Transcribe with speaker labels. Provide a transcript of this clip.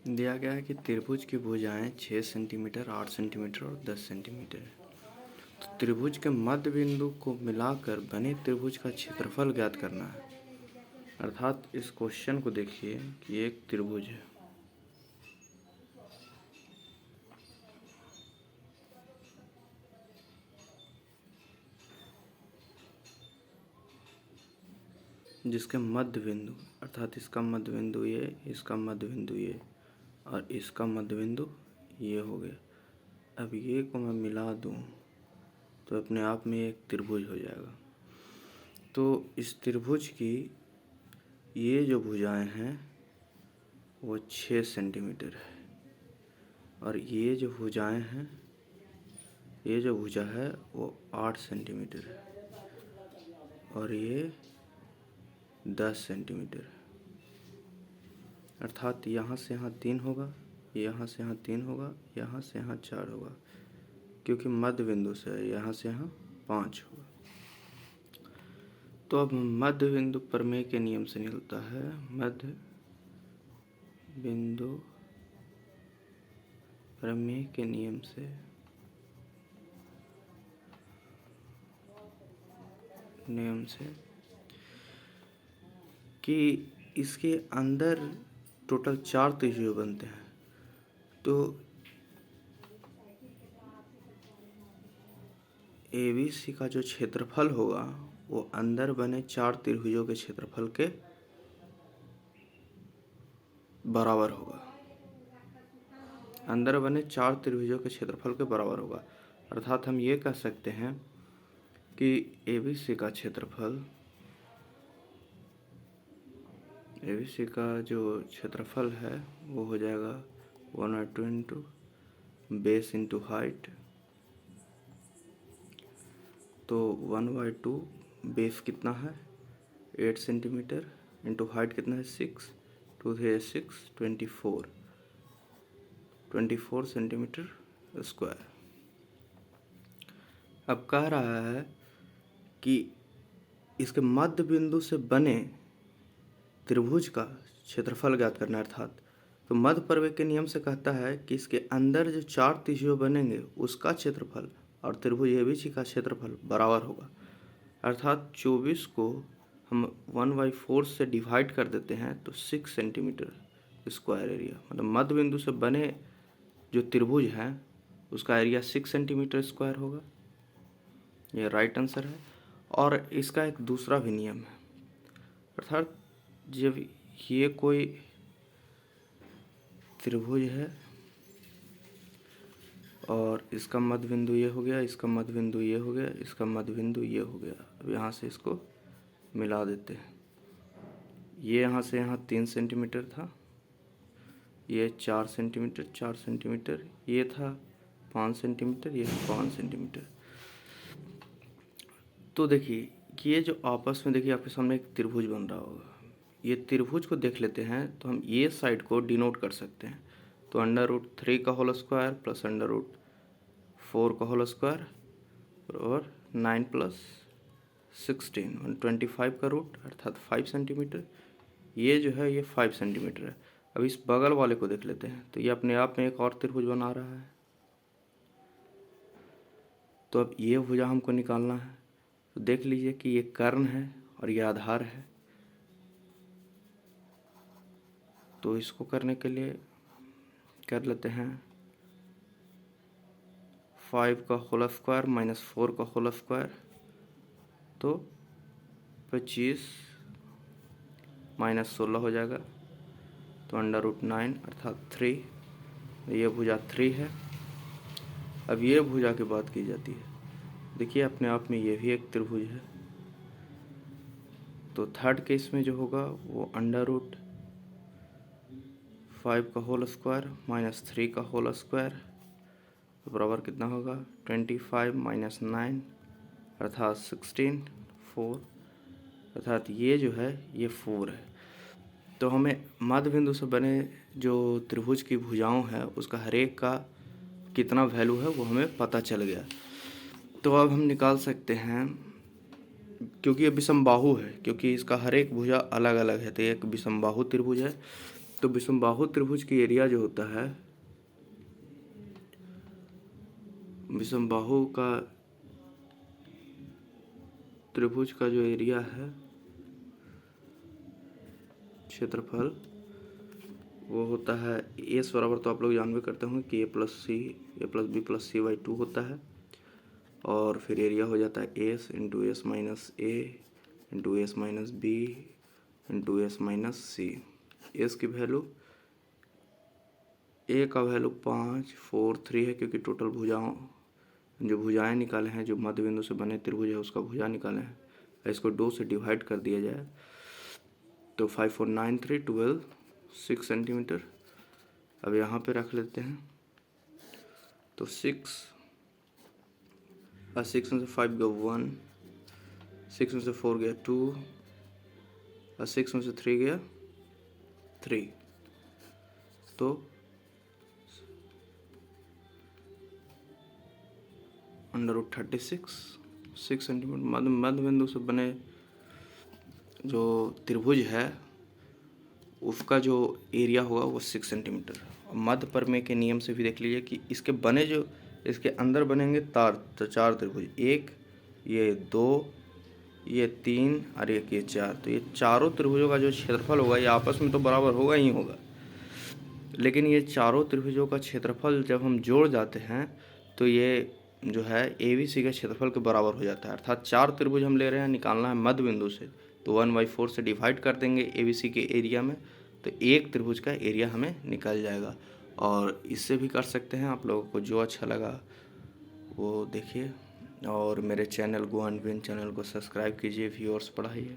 Speaker 1: दिया गया है कि त्रिभुज की भुजाएं 6 सेंटीमीटर, 8 सेंटीमीटर और 10 सेंटीमीटर है। तो त्रिभुज के मध्य बिंदु को मिलाकर बने त्रिभुज का क्षेत्रफल ज्ञात करना है। अर्थात इस क्वेश्चन को देखिए कि एक त्रिभुज है, जिसके मध्य बिंदु अर्थात इसका मध्य बिंदु ये, इसका मध्य बिंदु ये और इसका मध्य बिंदु ये हो गया। अब ये को मैं मिला दूं तो अपने आप में एक त्रिभुज हो जाएगा। तो इस त्रिभुज की ये जो भुजाएं हैं वो 6 सेंटीमीटर है और ये जो भुजाएं हैं, ये जो भुजा है वो 8 सेंटीमीटर है और ये 10 सेंटीमीटर है। अर्थात यहाँ से यहाँ 3 होगा, यहाँ से यहाँ 3 होगा, यहाँ से यहाँ 4 होगा, क्योंकि मध्य बिंदु से है, यहाँ से यहाँ 5 होगा। तो अब मध्य बिंदु प्रमेय के नियम से निकलता है, मध्य बिंदु प्रमेय के नियम से कि इसके अंदर टोटल 4 त्रिभुज बनते हैं। तो ABC का जो क्षेत्रफल होगा वो अंदर बने 4 त्रिभुजों के क्षेत्रफल के बराबर होगा। अंदर बने 4 त्रिभुजों के क्षेत्रफल के बराबर होगा। अर्थात हम ये कह सकते हैं कि ABC का क्षेत्रफल, ABC का जो क्षेत्रफल है वो हो जाएगा 1/2 इंटू बेस इंटू हाइट। तो 1/2 बेस कितना है 8 सेंटीमीटर इंटू हाइट कितना है 6, 2 3 6 24 सेंटीमीटर स्क्वायर। अब कह रहा है कि इसके मध्य बिंदु से बने त्रिभुज का क्षेत्रफल ज्ञात करना है। अर्थात तो मध्य प्रमेय के नियम से कहता है कि इसके अंदर जो 4 त्रिभुज बनेंगे उसका क्षेत्रफल और त्रिभुज ABC का क्षेत्रफल बराबर होगा। अर्थात 24 को हम 1/4 से डिवाइड कर देते हैं तो 6 सेंटीमीटर स्क्वायर एरिया, मतलब मध्य बिंदु से बने जो त्रिभुज हैं उसका एरिया 6 सेंटीमीटर स्क्वायर होगा। यह राइट आंसर है। और इसका एक दूसरा भी नियम है, अर्थात जब ये कोई त्रिभुज है और इसका मध्य बिंदु ये हो गया, इसका मध्य बिंदु ये हो गया, इसका मध्य बिंदु ये हो गया। अब यहाँ से इसको मिला देते हैं। ये यहाँ से यहाँ 3 सेंटीमीटर था, ये 4 सेंटीमीटर, 4 सेंटीमीटर, ये था 5 सेंटीमीटर, ये 5 सेंटीमीटर। तो देखिए कि ये जो आपस में देखिए आपके सामने एक त्रिभुज बन रहा होगा। ये त्रिभुज को देख लेते हैं तो हम ये साइड को डिनोट कर सकते हैं। तो √3 का होल स्क्वायर प्लस √4 का होल स्क्वायर और 9 प्लस 16 125 का रूट अर्थात 5 सेंटीमीटर। ये जो है ये 5 सेंटीमीटर है। अब इस बगल वाले को देख लेते हैं तो ये अपने आप में एक और त्रिभुज बना रहा है। तो अब ये भुजा हमको निकालना है। तो देख लीजिए कि ये कर्ण है और ये आधार है। तो इसको करने के लिए कर लेते हैं 5 का होल स्क्वायर माइनस 4 का होल स्क्वायर, तो 25 माइनस 16 हो जाएगा। तो √9 अर्थात 3, ये भुजा 3 है। अब ये भुजा की बात की जाती है। देखिए अपने आप में ये भी एक त्रिभुज है। तो थर्ड केस में जो होगा वो √5 का होल स्क्वायर माइनस 3 का होल स्क्वायर बराबर कितना होगा 25 माइनस 9 अर्थात 16, 4 अर्थात ये जो है ये 4 है। तो हमें मध्य बिंदु से बने जो त्रिभुज की भुजाओं है उसका हर एक का कितना वैल्यू है वो हमें पता चल गया। तो अब हम निकाल सकते हैं, क्योंकि ये विषमबाहु है, क्योंकि इसका हर एक भुजा अलग अलग है, तो एक विषमबाहु त्रिभुज है। तो विषमबाहु त्रिभुज की एरिया जो होता है, विषमबाहु का त्रिभुज का जो एरिया है, क्षेत्रफल, वो होता है एस बराबर, तो आप लोग जान भी करते होंगे कि a+b+c/2 होता है। और फिर एरिया हो जाता है s into s minus a into s minus b into s minus c. S की वैल्यू, ए का वैल्यू 5, 4, 3 है, क्योंकि टोटल भुजाओं जो भुजाएं निकाले हैं, जो मध्य बिंदु से बने त्रिभुज है उसका भुजा निकाले हैं, इसको 2 से डिवाइड कर दिया जाए तो 5, 4, 9, 3, 12, 6 सेंटीमीटर। अब यहाँ पे रख लेते हैं तो 6 में से 5 गया 1, 6 में से 4 गया 2 और 6 में से 3 गया 3, तो √36 6 सेंटीमीटर मध्य बिंदु से बने जो त्रिभुज है उसका जो एरिया होगा वो 6 सेंटीमीटर। मध्य प्रमेय के नियम से भी देख लीजिए कि इसके बने जो इसके अंदर बनेंगे तो 4 त्रिभुज, एक, ये 2, ये 3 और एक ये 4, तो ये चारों त्रिभुजों का जो क्षेत्रफल होगा ये आपस में तो बराबर होगा ही होगा, लेकिन ये चारों त्रिभुजों का क्षेत्रफल जब हम जोड़ जाते हैं तो ये जो है ABC के क्षेत्रफल के बराबर हो जाता है। अर्थात 4 त्रिभुज हम ले रहे हैं, निकालना है मध्य बिंदु से, तो 1/4 से डिवाइड कर देंगे ABC के एरिया में, तो एक त्रिभुज का एरिया हमें निकल जाएगा। और इससे भी कर सकते हैं, आप लोगों को जो अच्छा लगा वो देखिए, और मेरे channel go and win channel को सब्सक्राइब कीजिए, व्यूअर्स बढ़ाइए।